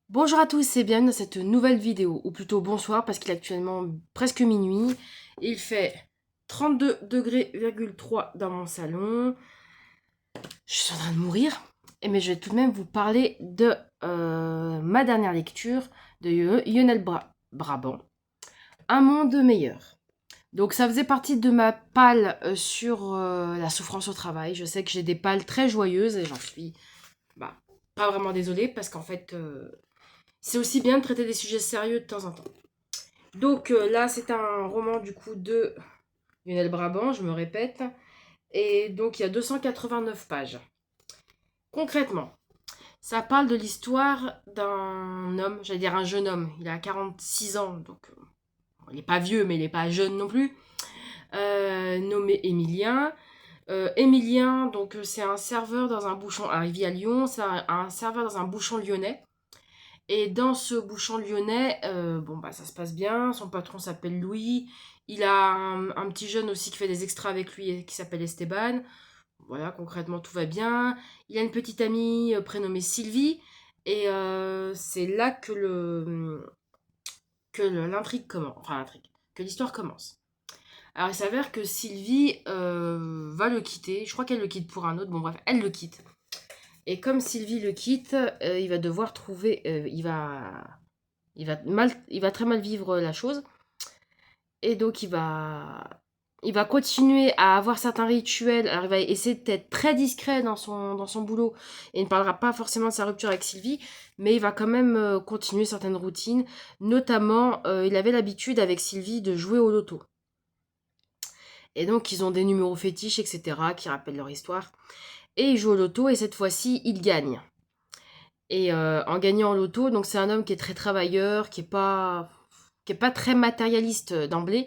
Bonjour à tous et bienvenue dans cette nouvelle vidéo, ou plutôt bonsoir parce qu'il est actuellement presque minuit. Il fait 32 degrés,3 dans mon salon. Je suis en train de mourir, mais je vais tout de même vous parler de ma dernière lecture de Lionel Brabant, Un monde meilleur. Donc ça faisait partie de ma palle sur la souffrance au travail. Je sais que j'ai des pales très joyeuses et j'en suis bah, pas vraiment désolée parce qu'en fait c'est aussi bien de traiter des sujets sérieux de temps en temps. Donc là, c'est un roman du coup de Lionel Brabant, je me répète. Et donc il y a 289 pages. Concrètement, ça parle de l'histoire d'un homme, j'allais dire un jeune homme, il a 46 ans, donc il n'est pas vieux, mais il n'est pas jeune non plus, nommé Émilien. Émilien, donc c'est un serveur dans un bouchon, il vit à Lyon, c'est un serveur dans un bouchon lyonnais. Et dans ce bouchon lyonnais, bon bah ça se passe bien, son patron s'appelle Louis, il a un petit jeune aussi qui fait des extras avec lui qui s'appelle Esteban, voilà concrètement tout va bien, il a une petite amie prénommée Sylvie, et c'est là que l'intrigue commence, enfin l'intrigue, que l'histoire commence. Alors il s'avère que Sylvie va le quitter, je crois qu'elle le quitte pour un autre, bon bref, elle le quitte. Et comme Sylvie le quitte, il va devoir trouver, il va très mal vivre la chose. Et donc il va continuer à avoir certains rituels. Alors il va essayer d'être très discret dans son boulot et ne parlera pas forcément de sa rupture avec Sylvie, mais il va quand même continuer certaines routines. Notamment, il avait l'habitude avec Sylvie de jouer au loto. Et donc ils ont des numéros fétiches, etc., qui rappellent leur histoire. Et il joue au loto et cette fois-ci, il gagne. Et en gagnant au loto, donc c'est un homme qui est très travailleur, qui est pas très matérialiste d'emblée.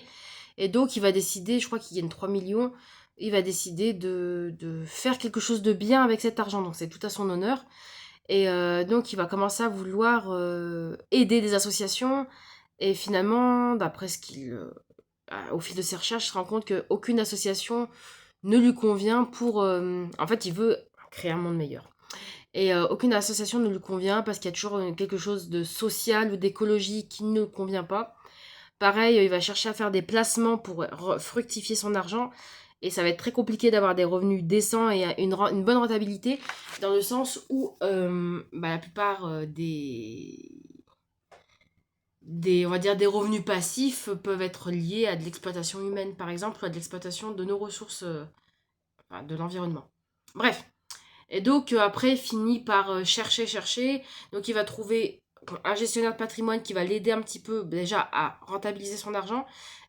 Et donc il va décider, je crois qu'il gagne 3 millions, il va décider de faire quelque chose de bien avec cet argent. Donc c'est tout à son honneur. Et donc il va commencer à vouloir aider des associations. Et finalement, d'après ce qu'il... au fil de ses recherches, il se rend compte qu'aucune association ne lui convient pour... en fait, il veut créer un monde meilleur. Et aucune association ne lui convient parce qu'il y a toujours quelque chose de social ou d'écologie qui ne convient pas. Pareil, il va chercher à faire des placements pour fructifier son argent. Et ça va être très compliqué d'avoir des revenus décents et une bonne rentabilité, dans le sens où la plupart on va dire des revenus passifs peuvent être liés à de l'exploitation humaine, par exemple, ou à de l'exploitation de nos ressources, enfin, de l'environnement. Bref, et donc après, il finit par chercher. Donc il va trouver un gestionnaire de patrimoine qui va l'aider un petit peu déjà à rentabiliser son argent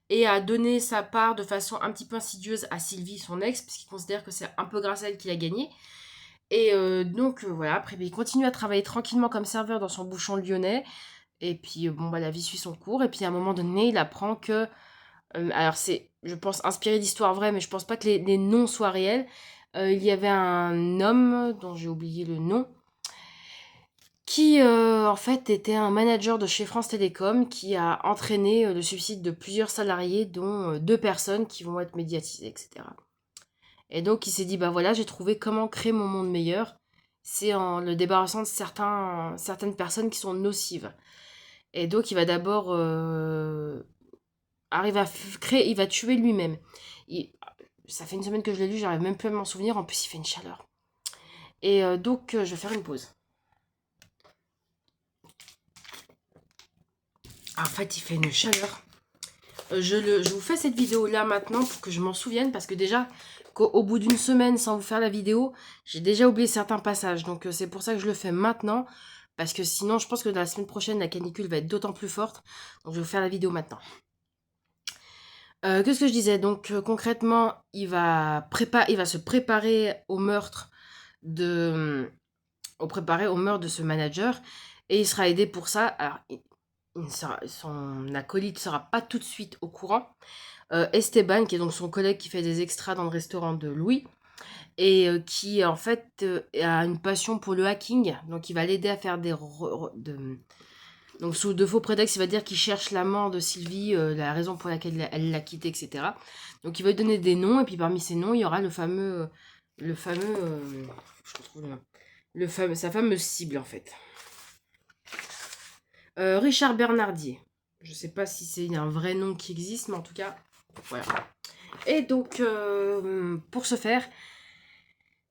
et à donner sa part de façon un petit peu insidieuse à Sylvie, son ex, puisqu'il considère que c'est un peu grâce à elle qu'il a gagné. Et donc voilà, après il continue à travailler tranquillement comme serveur dans son bouchon lyonnais. Et puis bon, bah, la vie suit son cours. Et puis à un moment donné, il apprend que... alors c'est, je pense, inspiré d'histoires vraies, mais je pense pas que les noms soient réels. Il y avait un homme dont j'ai oublié le nom, qui en fait était un manager de chez France Télécom qui a entraîné le suicide de plusieurs salariés, dont deux personnes qui vont être médiatisées, etc. Et donc il s'est dit, bah voilà, j'ai trouvé comment créer mon monde meilleur. C'est en le débarrassant de certaines personnes qui sont nocives. Et donc il va d'abord arriver à créer, il va tuer lui-même. Ça fait une semaine que je l'ai lu, j'arrive même plus à m'en souvenir, en plus il fait une chaleur. Et donc je vais faire une pause. En fait, il fait une chaleur. Je vous fais cette vidéo là maintenant pour que je m'en souvienne parce que déjà, au bout d'une semaine sans vous faire la vidéo, j'ai déjà oublié certains passages. Donc c'est pour ça que je le fais maintenant parce que sinon, je pense que la semaine prochaine, la canicule va être d'autant plus forte. Donc je vais vous faire la vidéo maintenant. Qu'est-ce que je disais? Donc concrètement, il va se préparer au meurtre de, au meurtre de ce manager et il sera aidé pour ça. Alors, son acolyte ne sera pas tout de suite au courant. Esteban, qui est donc son collègue qui fait des extras dans le restaurant de Louis, et qui en fait a une passion pour le hacking, donc il va l'aider à faire donc sous de faux prétextes, il va dire qu'il cherche l'amant de Sylvie, la raison pour laquelle elle l'a quitté, etc. Donc il va lui donner des noms, et puis parmi ces noms, il y aura je retrouve le nom, sa fameuse cible en fait. Richard Bernardier. Je sais pas si c'est un vrai nom qui existe, mais en tout cas, voilà. Et donc, pour ce faire,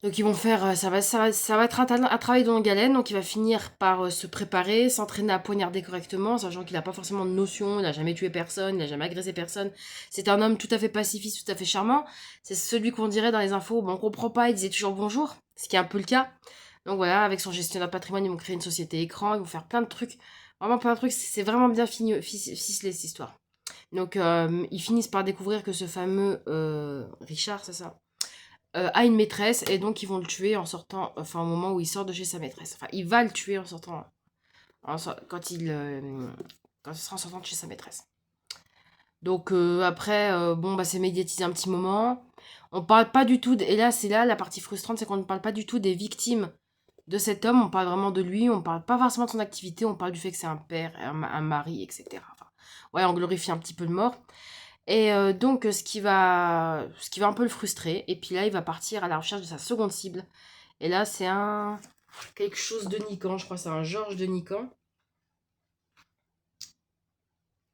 donc ils vont faire, ça va être un travail de longue haleine, donc il va finir par se préparer, s'entraîner à poignarder correctement, sachant qu'il n'a pas forcément de notion, il n'a jamais tué personne, il n'a jamais agressé personne. C'est un homme tout à fait pacifiste, tout à fait charmant. C'est celui qu'on dirait dans les infos, bon, on comprend pas, il disait toujours bonjour, ce qui est un peu le cas. Donc voilà, avec son gestionnaire patrimoine, ils vont créer une société écran, ils vont faire plein de trucs, vraiment plein de trucs, c'est vraiment bien ficelé cette histoire. Donc ils finissent par découvrir que ce fameux Richard, c'est ça, a une maîtresse et donc ils vont le tuer en sortant, enfin au moment où il sort de chez sa maîtresse. Enfin, il va le tuer en sortant, quand quand ce sera en sortant de chez sa maîtresse. Donc après, bon bah c'est médiatisé un petit moment. On parle pas du tout, et là c'est là la partie frustrante, c'est qu'on ne parle pas du tout des victimes de cet homme. On parle vraiment de lui, on parle pas forcément de son activité, on parle du fait que c'est un père, un mari, etc. Enfin, ouais, on glorifie un petit peu le mort. Et donc, ce qui va un peu le frustrer. Et puis là, il va partir à la recherche de sa seconde cible. Et là, c'est quelque chose de Nican, je crois, c'est un Georges de Nican.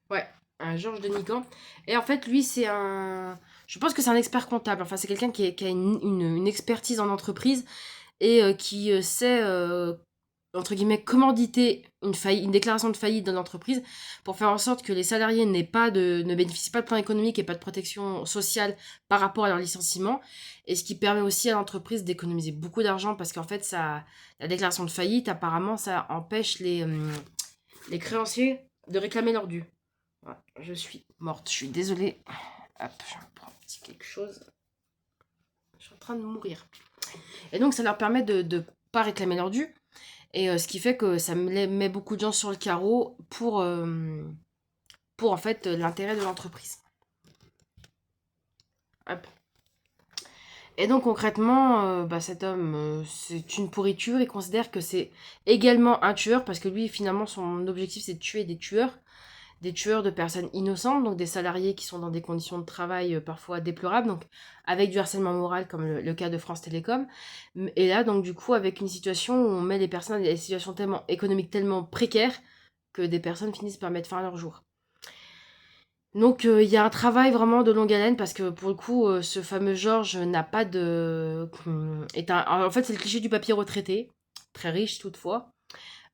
Ouais, un Georges de Nican. Et en fait, lui, c'est un... Je pense que c'est un expert comptable. Enfin, c'est quelqu'un qui a une expertise en entreprise et qui sait entre guillemets, commanditer une déclaration de faillite dans l'entreprise pour faire en sorte que les salariés ne bénéficient pas de plan économique et pas de protection sociale par rapport à leur licenciement. Et ce qui permet aussi à l'entreprise d'économiser beaucoup d'argent parce qu'en fait, la déclaration de faillite, apparemment, ça empêche les créanciers de réclamer leur dû. Voilà, je suis morte, je suis désolée. Hop, je prends un petit quelque chose. Je suis en train de mourir. Et donc, ça leur permet de ne pas réclamer leur dû. Et ce qui fait que ça met beaucoup de gens sur le carreau pour en fait l'intérêt de l'entreprise. Hop. Et donc concrètement, cet homme, c'est une pourriture. Il considère que c'est également un tueur parce que lui, finalement, son objectif, c'est de tuer des tueurs de personnes innocentes, donc des salariés qui sont dans des conditions de travail parfois déplorables, donc avec du harcèlement moral comme le cas de France Télécom. Et là, donc du coup, avec une situation où on met les personnes dans des situations tellement économiques, tellement précaires, que des personnes finissent par mettre fin à leur jour. Donc il y a un travail vraiment de longue haleine parce que pour le coup, ce fameux Georges n'a pas de... En fait, c'est le cliché du papier retraité, très riche toutefois.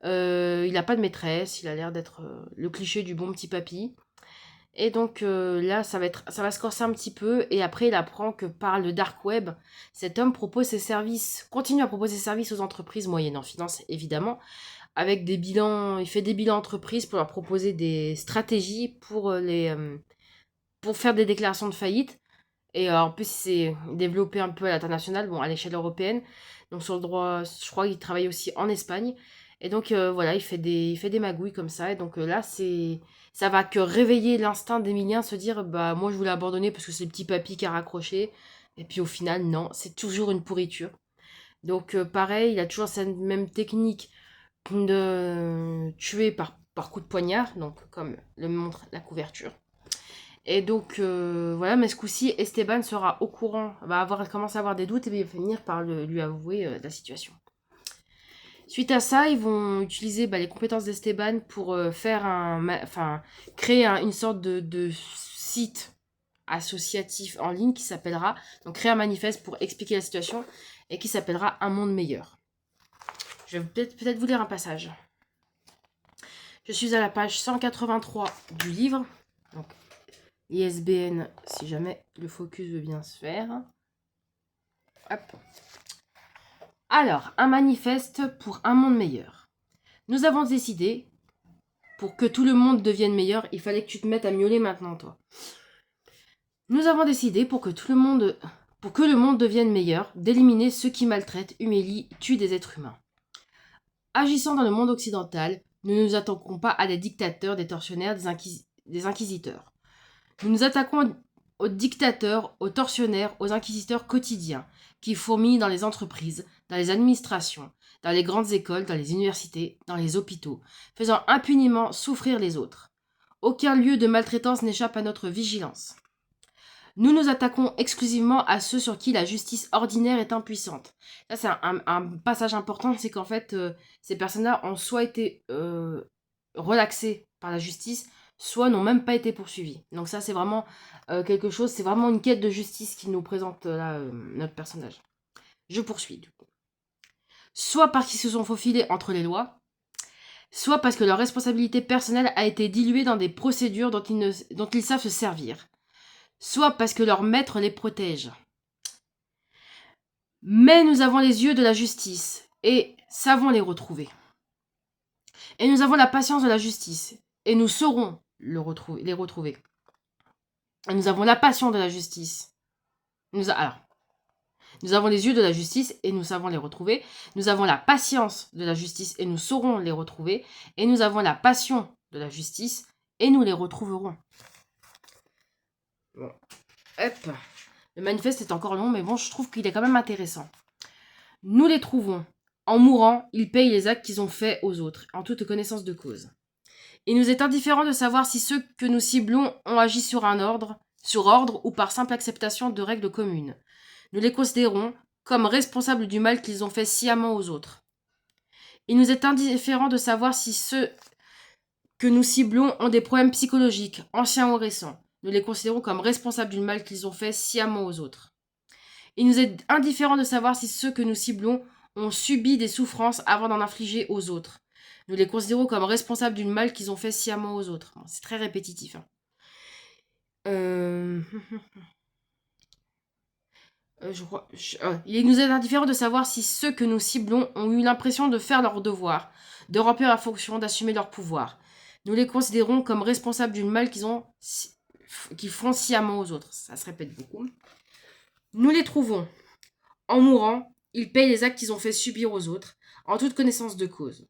Il n'a pas de maîtresse, il a l'air d'être le cliché du bon petit papy. Et donc là, ça va se corser un petit peu. Et après, il apprend que par le dark web, cet homme continue à proposer ses services aux entreprises moyennant finance, évidemment, avec des bilans. Il fait des bilans entreprises pour leur proposer des stratégies pour faire des déclarations de faillite. Et en plus, c'est développé un peu à l'international, bon, à l'échelle européenne. Donc sur le droit, je crois qu'il travaille aussi en Espagne. Et donc voilà, il fait des magouilles comme ça. Et donc là, ça va que réveiller l'instinct d'Emilien, se dire, bah moi je voulais abandonner parce que c'est le petit papy qui a raccroché. Et puis au final, non, c'est toujours une pourriture. Donc pareil, il a toujours cette même technique de tuer par coup de poignard, donc comme le montre la couverture. Et donc voilà, mais ce coup-ci, Esteban sera au courant, commencer à avoir des doutes et il va finir par lui avouer la situation. Suite à ça, ils vont utiliser les compétences d'Esteban pour créer une sorte de site associatif en ligne qui s'appellera, donc créer un manifeste pour expliquer la situation et qui s'appellera Un monde meilleur. Je vais peut-être vous lire un passage. Je suis à la page 183 du livre, donc ISBN si jamais le focus veut bien se faire. Hop. Alors, un manifeste pour un monde meilleur. Nous avons décidé, pour que tout le monde devienne meilleur, il fallait que tu te mettes à miauler maintenant, toi. Nous avons décidé, pour que le monde devienne meilleur, d'éliminer ceux qui maltraitent, humilient, tuent des êtres humains. Agissant dans le monde occidental, nous ne nous attaquons pas à des dictateurs, des tortionnaires, des inquisiteurs. Nous nous attaquons aux dictateurs, aux tortionnaires, aux inquisiteurs quotidiens, qui fourmillent dans les entreprises, dans les administrations, dans les grandes écoles, dans les universités, dans les hôpitaux, faisant impunément souffrir les autres. Aucun lieu de maltraitance n'échappe à notre vigilance. Nous nous attaquons exclusivement à ceux sur qui la justice ordinaire est impuissante. Ça, c'est un passage important, c'est qu'en fait, ces personnes-là ont soit été relaxés par la justice, soit n'ont même pas été poursuivis. Donc ça, c'est vraiment quelque chose, c'est vraiment une quête de justice qui nous présente là, notre personnage. Je poursuis, du coup. Soit parce qu'ils se sont faufilés entre les lois, soit parce que leur responsabilité personnelle a été diluée dans des procédures dont ils savent se servir, soit parce que leur maître les protège. Mais nous avons les yeux de la justice et savons les retrouver. Et nous avons la patience de la justice et nous saurons les retrouver. Et nous avons la passion de la justice. Nous avons les yeux de la justice et nous savons les retrouver. Nous avons la patience de la justice et nous saurons les retrouver. Et nous avons la passion de la justice et nous les retrouverons. Bon. Hop. Le manifeste est encore long, mais bon, je trouve qu'il est quand même intéressant. Nous les trouvons. En mourant, ils payent les actes qu'ils ont faits aux autres, en toute connaissance de cause. Il nous est indifférent de savoir si ceux que nous ciblons ont agi sur ordre ou par simple acceptation de règles communes. Nous les considérons comme responsables du mal qu'ils ont fait sciemment aux autres. Il nous est indifférent de savoir si ceux que nous ciblons ont des problèmes psychologiques, anciens ou récents. Nous les considérons comme responsables du mal qu'ils ont fait sciemment aux autres. Il nous est indifférent de savoir si ceux que nous ciblons ont subi des souffrances avant d'en infliger aux autres. Nous les considérons comme responsables du mal qu'ils ont fait sciemment aux autres. Bon, c'est très répétitif. Hein. Il nous est indifférent de savoir si ceux que nous ciblons ont eu l'impression de faire leur devoir, de remplir leur fonction, d'assumer leur pouvoir. Nous les considérons comme responsables du mal qu'ils font sciemment aux autres. Ça se répète beaucoup. Nous les trouvons. En mourant, ils payent les actes qu'ils ont fait subir aux autres, en toute connaissance de cause.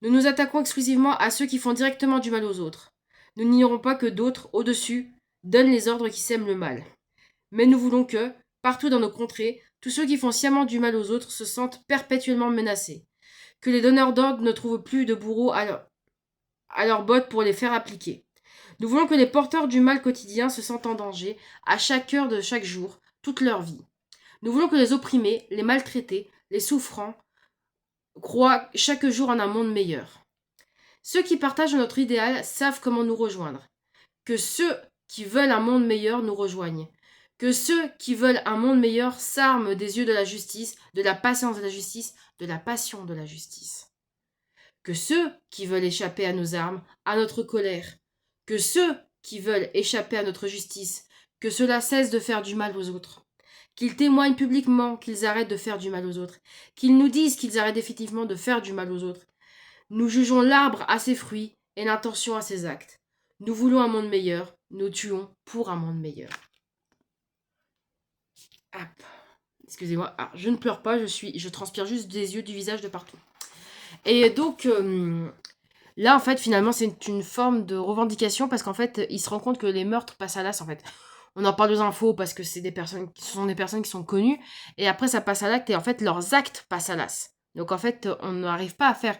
Nous nous attaquons exclusivement à ceux qui font directement du mal aux autres. Nous n'ignorons pas que d'autres, au-dessus, donnent les ordres qui sèment le mal. Mais nous voulons que, partout dans nos contrées, tous ceux qui font sciemment du mal aux autres se sentent perpétuellement menacés. Que les donneurs d'ordre ne trouvent plus de bourreaux à leurs bottes pour les faire appliquer. Nous voulons que les porteurs du mal quotidien se sentent en danger, à chaque heure de chaque jour, toute leur vie. Nous voulons que les opprimés, les maltraités, les souffrants, croient chaque jour en un monde meilleur. Ceux qui partagent notre idéal savent comment nous rejoindre. Que ceux qui veulent un monde meilleur nous rejoignent. Que ceux qui veulent un monde meilleur s'arment des yeux de la justice, de la patience de la justice, de la passion de la justice. Que ceux qui veulent échapper à nos armes, à notre colère, que ceux qui veulent échapper à notre justice, que cela cesse de faire du mal aux autres. Qu'ils témoignent publiquement qu'ils arrêtent de faire du mal aux autres, qu'ils nous disent qu'ils arrêtent définitivement de faire du mal aux autres. Nous jugeons l'arbre à ses fruits et l'intention à ses actes. Nous voulons un monde meilleur, nous tuons pour un monde meilleur. Hop. Excusez-moi, je ne pleure pas, je transpire juste des yeux, du visage, de partout. Et donc, là, en fait, finalement, c'est une forme de revendication parce qu'en fait, il se rend compte que les meurtres passent à l'as, en fait. On en parle aux infos parce que ce sont des personnes qui sont connues. Et après, ça passe à l'acte et en fait, leurs actes passent à l'as. Donc, en fait, on n'arrive pas à faire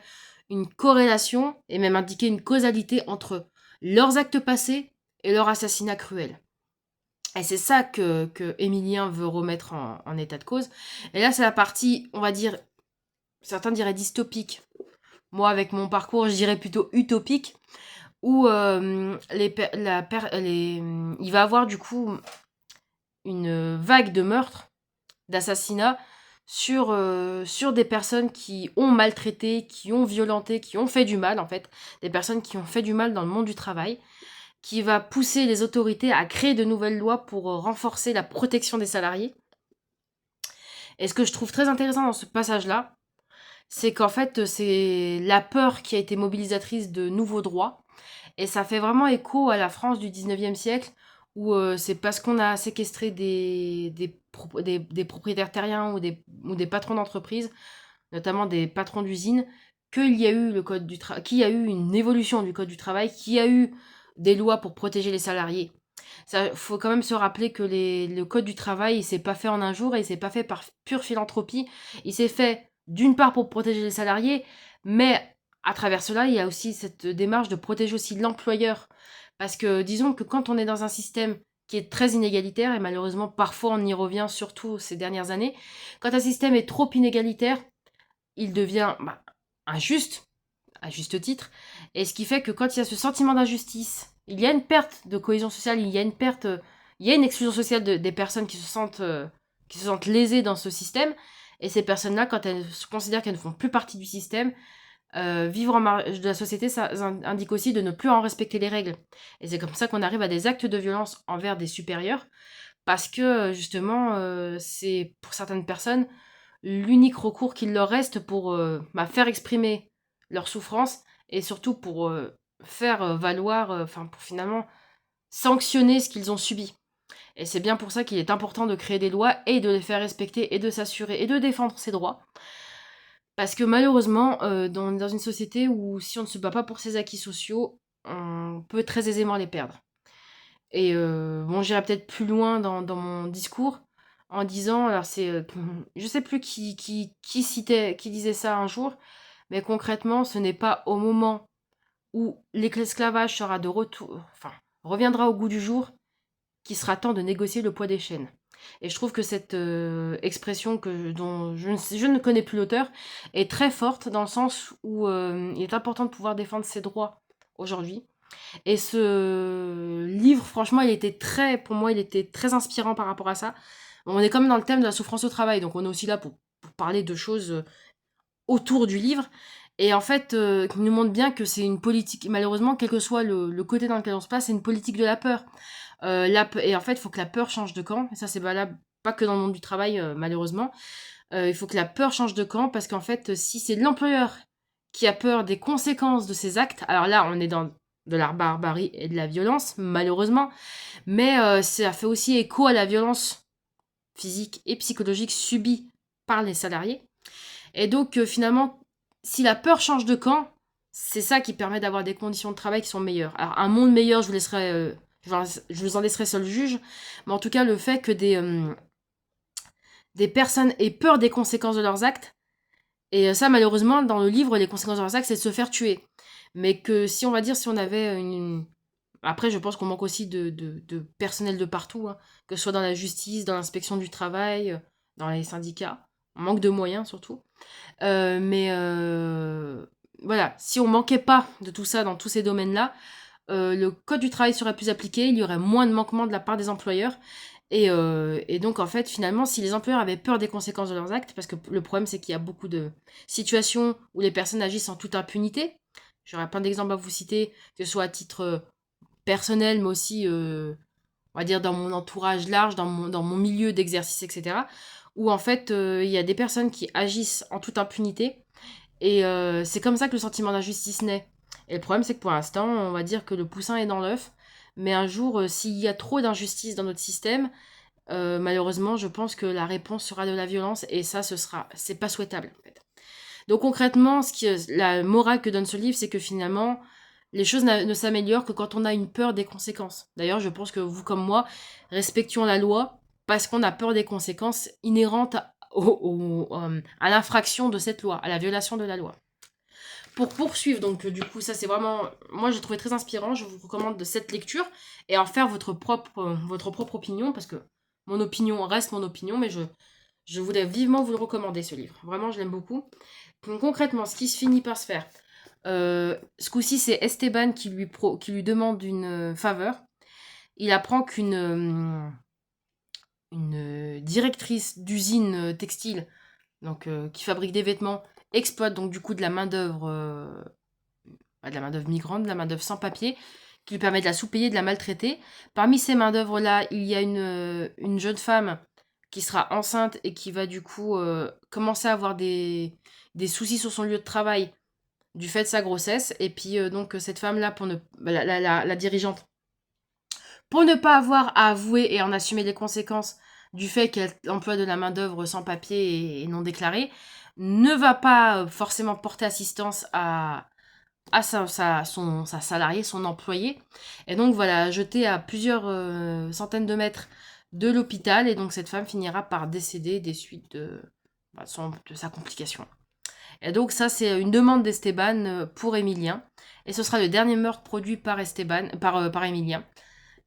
une corrélation et même indiquer une causalité entre leurs actes passés et leur assassinat cruel. Et c'est ça que Émilien veut remettre en état de cause. Et là, c'est la partie, on va dire, certains diraient dystopique. Moi, avec mon parcours, je dirais plutôt utopique, où il va avoir du coup une vague de meurtres, d'assassinats sur des personnes qui ont maltraité, qui ont violenté, qui ont fait du mal en fait, des personnes qui ont fait du mal dans le monde du travail, qui va pousser les autorités à créer de nouvelles lois pour renforcer la protection des salariés. Et ce que je trouve très intéressant dans ce passage-là, c'est qu'en fait, c'est la peur qui a été mobilisatrice de nouveaux droits. Et ça fait vraiment écho à la France du 19e siècle, où c'est parce qu'on a séquestré des propriétaires terriens ou des patrons d'entreprise, notamment des patrons d'usine, qu'il y a eu qu'il y a eu une évolution du code du travail, qu'il y a eu des lois pour protéger les salariés. Il faut quand même se rappeler que le code du travail, il s'est pas fait en un jour et il s'est pas fait par pure philanthropie. Il s'est fait d'une part pour protéger les salariés, mais à travers cela, il y a aussi cette démarche de protéger aussi l'employeur. Parce que disons que quand on est dans un système qui est très inégalitaire, et malheureusement parfois on y revient surtout ces dernières années, quand un système est trop inégalitaire, il devient injuste, à juste titre. Et ce qui fait que quand il y a ce sentiment d'injustice, il y a une perte de cohésion sociale, il y a une perte, il y a une exclusion sociale des personnes qui se sentent lésées dans ce système. Et ces personnes-là, quand elles considèrent qu'elles ne font plus partie du système, vivre en marge de la société, ça indique aussi de ne plus en respecter les règles. Et c'est comme ça qu'on arrive à des actes de violence envers des supérieurs, parce que justement, c'est pour certaines personnes l'unique recours qu'il leur reste pour faire exprimer leur souffrance et surtout pour faire valoir, pour finalement sanctionner ce qu'ils ont subi. Et c'est bien pour ça qu'il est important de créer des lois et de les faire respecter et de s'assurer et de défendre ses droits. Parce que malheureusement, dans une société où si on ne se bat pas pour ses acquis sociaux, on peut très aisément les perdre. Et bon, j'irai peut-être plus loin dans mon discours en disant, alors je sais plus qui disait ça un jour, mais concrètement, ce n'est pas au moment où l'esclavage sera de retour, reviendra au goût du jour, qu'il sera temps de négocier le poids des chaînes. Et je trouve que cette expression dont je ne connais plus l'auteur est très forte dans le sens où il est important de pouvoir défendre ses droits aujourd'hui. Et ce livre, franchement, pour moi, il était très inspirant par rapport à ça. On est quand même dans le thème de la souffrance au travail, donc on est aussi là pour parler de choses autour du livre. Et en fait, il nous montre bien que c'est une politique, malheureusement, quel que soit le côté dans lequel on se passe, c'est une politique de la peur. Et en fait, il faut que la peur change de camp. Et ça, c'est valable pas que dans le monde du travail, malheureusement. Il faut que la peur change de camp parce qu'en fait, si c'est l'employeur qui a peur des conséquences de ses actes, alors là, on est dans de la barbarie et de la violence, malheureusement. Mais ça fait aussi écho à la violence physique et psychologique subie par les salariés. Et donc, finalement, si la peur change de camp, c'est ça qui permet d'avoir des conditions de travail qui sont meilleures. Alors, un monde meilleur, je vous en laisserai seul juge, mais en tout cas, le fait que des personnes aient peur des conséquences de leurs actes, et ça, malheureusement, dans le livre, les conséquences de leurs actes, c'est de se faire tuer. Mais que si on avait une... Après, je pense qu'on manque aussi de personnel de partout, hein, que ce soit dans la justice, dans l'inspection du travail, dans les syndicats. On manque de moyens, surtout. Mais voilà, si on manquait pas de tout ça dans tous ces domaines-là, le code du travail serait plus appliqué, il y aurait moins de manquements de la part des employeurs. Et donc, en fait, finalement, si les employeurs avaient peur des conséquences de leurs actes, parce que le problème, c'est qu'il y a beaucoup de situations où les personnes agissent en toute impunité. J'aurais plein d'exemples à vous citer, que ce soit à titre personnel, mais aussi, on va dire, dans mon entourage large, dans mon milieu d'exercice, etc. Où, en fait, il y a des personnes qui agissent en toute impunité. Et c'est comme ça que le sentiment d'injustice naît. Et le problème, c'est que pour l'instant, on va dire que le poussin est dans l'œuf. Mais un jour, s'il y a trop d'injustice dans notre système, malheureusement, je pense que la réponse sera de la violence. Et ça, c'est pas souhaitable, en fait. Donc concrètement, la morale que donne ce livre, c'est que finalement, les choses ne s'améliorent que quand on a une peur des conséquences. D'ailleurs, je pense que vous comme moi, respections la loi parce qu'on a peur des conséquences inhérentes à l'infraction de cette loi, à la violation de la loi. Pour poursuivre, donc du coup, ça c'est vraiment... Moi, j'ai trouvé très inspirant, je vous recommande de cette lecture et en faire votre propre opinion, parce que mon opinion reste mon opinion, mais je voulais vivement vous le recommander, ce livre. Vraiment, je l'aime beaucoup. Donc concrètement, ce qui se finit par se faire, ce coup-ci, c'est Esteban qui lui demande une faveur. Il apprend qu'une une directrice d'usine textile, donc qui fabrique des vêtements, exploite donc du coup de la main-d'œuvre migrante, de la main-d'œuvre sans papier, qui lui permet de la sous-payer, de la maltraiter. Parmi ces main-d'œuvre-là, il y a une jeune femme qui sera enceinte et qui va du coup commencer à avoir des soucis sur son lieu de travail du fait de sa grossesse. Et puis donc cette femme-là, la dirigeante, pour ne pas avoir à avouer et en assumer les conséquences du fait qu'elle emploie de la main-d'œuvre sans papier et non déclarée, ne va pas forcément porter assistance à sa salariée, son employé. Et donc voilà, jetée à plusieurs centaines de mètres de l'hôpital. Et donc cette femme finira par décéder des suites de sa complication. Et donc ça, c'est une demande d'Esteban pour Emilien. Et ce sera le dernier meurtre produit par Emilien,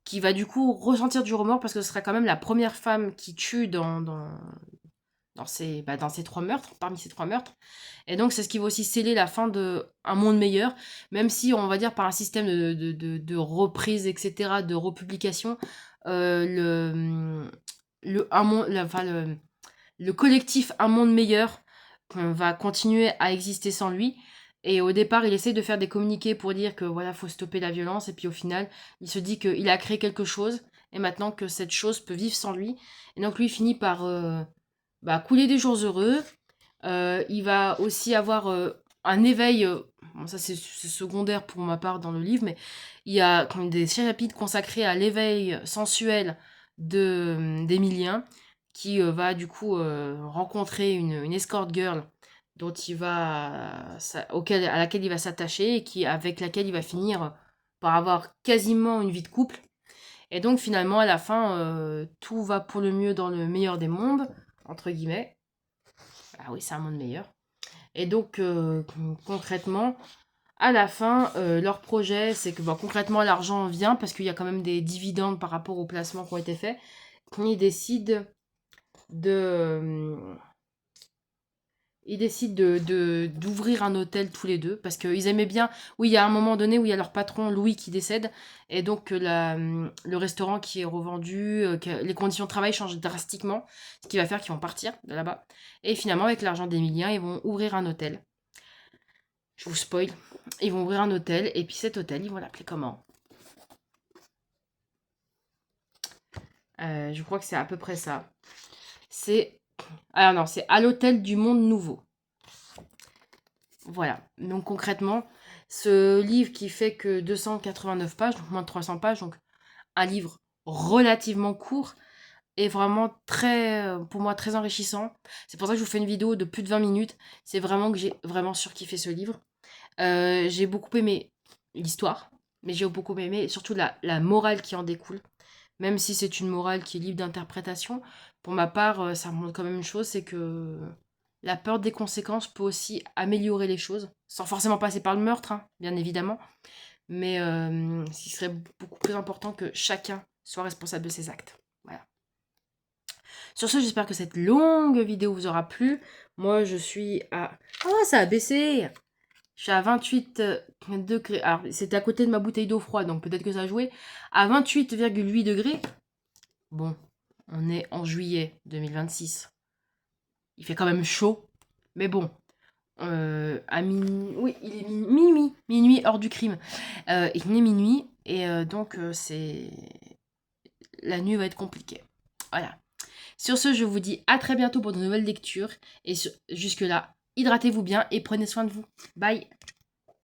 qui va du coup ressentir du remords parce que ce sera quand même la première femme qui tue dans dans ces 3 meurtres, parmi ces 3 meurtres. Et donc, c'est ce qui va aussi sceller la fin de Un monde meilleur, même si, on va dire, par un système de reprise, etc., de republication, le collectif Un monde meilleur va continuer à exister sans lui. Et au départ, il essaie de faire des communiqués pour dire que voilà, faut stopper la violence. Et puis au final, il se dit qu'il a créé quelque chose et maintenant que cette chose peut vivre sans lui. Et donc lui, il finit par couler des jours heureux. Il va aussi avoir un éveil. Bon, ça, c'est secondaire pour ma part dans le livre, mais il y a quand même des chapitres consacrés à l'éveil sensuel d'Emilien, qui va du coup rencontrer une escort girl dont à laquelle il va s'attacher et avec laquelle il va finir par avoir quasiment une vie de couple. Et donc finalement à la fin tout va pour le mieux dans le meilleur des mondes, entre guillemets. Ah oui, c'est un monde meilleur. Et donc concrètement à la fin, leur projet, c'est que concrètement l'argent vient parce qu'il y a quand même des dividendes par rapport aux placements qui ont été faits. Ils décident d'ouvrir un hôtel tous les deux parce qu'ils aimaient bien. Oui, il y a un moment donné où il y a leur patron Louis qui décède et donc le restaurant qui est revendu, les conditions de travail changent drastiquement, ce qui va faire qu'ils vont partir de là-bas. Et finalement, avec l'argent d'Emilien, ils vont ouvrir un hôtel. Je vous spoil. Ils vont ouvrir un hôtel et puis cet hôtel, ils vont l'appeler comment? Je crois que c'est à peu près ça. Alors non, c'est À l'hôtel du monde nouveau. Voilà. Donc concrètement, ce livre qui fait que 289 pages, donc moins de 300 pages, donc un livre relativement court, est vraiment pour moi, très enrichissant. C'est pour ça que je vous fais une vidéo de plus de 20 minutes. C'est vraiment que j'ai vraiment surkiffé ce livre. J'ai beaucoup aimé l'histoire, mais j'ai beaucoup aimé surtout la morale qui en découle. Même si c'est une morale qui est libre d'interprétation, pour ma part, ça montre quand même une chose, c'est que la peur des conséquences peut aussi améliorer les choses, sans forcément passer par le meurtre, hein, bien évidemment, mais ce qui serait beaucoup plus important que chacun soit responsable de ses actes. Voilà. Sur ce, j'espère que cette longue vidéo vous aura plu. Moi, je suis à... Oh, ça a baissé! Je suis à 28 degrés. Alors, c'était à côté de ma bouteille d'eau froide, donc peut-être que ça a joué. À 28,8 degrés. Bon, on est en juillet 2026. Il fait quand même chaud. Mais bon, à minuit... Oui, il est minuit. Minuit hors du crime. Il est minuit. Et donc, la nuit va être compliquée. Voilà. Sur ce, je vous dis à très bientôt pour de nouvelles lectures. Et jusque-là, hydratez-vous bien et prenez soin de vous. Bye!